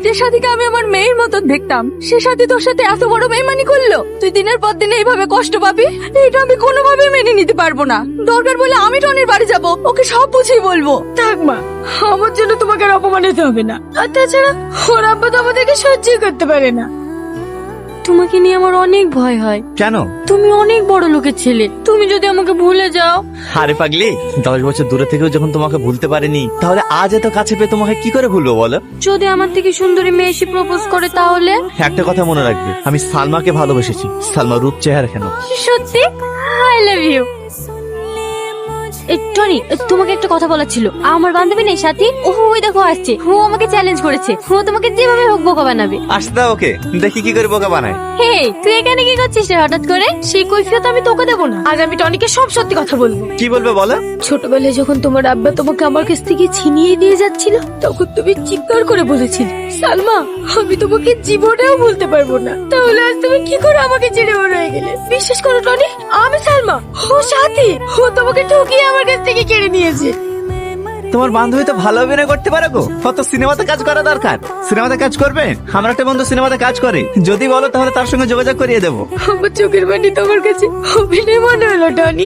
যে সাথীকে আমি আমার মেয়ের মতন দেখতাম, সে সাথী তোর সাথে এত বড় বেইমানি করলো। তুই দিনের পর দিন এইভাবে কষ্ট পাবি, এটা আমি কোনোভাবেই মেনে নিতে পারবো না। দরকার বলে আমি টনির বাড়ি যাব, ওকে সব বুঝিয়ে বলবো। থাক মা, আমার জন্য তোমাকে আর অপমানিত হবে না। আর তাছাড়া ওর আব্বা তো আমাদেরকে সহ্যই করতে পারে না। তোমাকে নিয়ে আমার অনেক ভয় হয়। কেন? তুমি অনেক বড় লোকের ছেলে, তুমি যদি আমাকে ভুলে যাও। আরে পাগলি, 10 বছর দূরে থেকেও যখন তোমাকে ভুলতে পারিনি, তাহলে আজ এত কাছে পেয়ে তোমাকে কি করে ভুলবো বলো? যদি আমার থেকে সুন্দরী মেয়ে এসে প্রপোজ করে তাহলে? একটা কথা মনে রাখবে, আমি সালমাকে ভালোবেসেছি। সালমা রূপ চেহারা কেন। সত্যি? I love you. টনি, তোমাকে একটা কথা বলার ছিল। আমার বান্ধবী নেই সাথী, ওই দেখো আসছে। ও আমাকে চ্যালেঞ্জ করেছে, ও তোমাকে যেভাবে হোক বোকা বানাবে। আসতে দাও ওকে, দেখি কি করে বোকা বানায়। হে, তুই এখানে কি করছিস রে হঠাৎ করে? সেই কৈফিয়ত আমি তোকে দেবো না। আজ আমি টনিকে সব সত্যি কথা বলবো। কি বলবে বলো? ছোটবেলায় যখন তোমার আব্বা তোমাকে আমার কাছ থেকে ছিনিয়ে দিয়ে যাচ্ছিল, তখন তুমি চিৎকার করে বলেছিলে, সালমা আমি তোমাকে জীবনেও ভুলতে পারবো না। তাহলে আজ তুমি কি করে আমাকে ছেড়ে বড় হয়ে গেলে? বিশ্বাস করো টনি, আমি সালমা, ও সাথী, ও তোমাকে ঠকিয়ে আমার কাছ থেকে কেড়ে নিয়েছে। তোমার বান্ধবী তো ভালো অভিনয় করতে পারে গো, কত সিনেমাতে কাজ করা দরকার। সিনেমাতে কাজ করবে? আমার একটা বন্ধু সিনেমাতে কাজ করে, যদি বলো তাহলে তার সঙ্গে যোগাযোগ করিয়ে দেবো। আমার চোখের পানি তোমার কাছে অভিনয় মনে হলো টনি।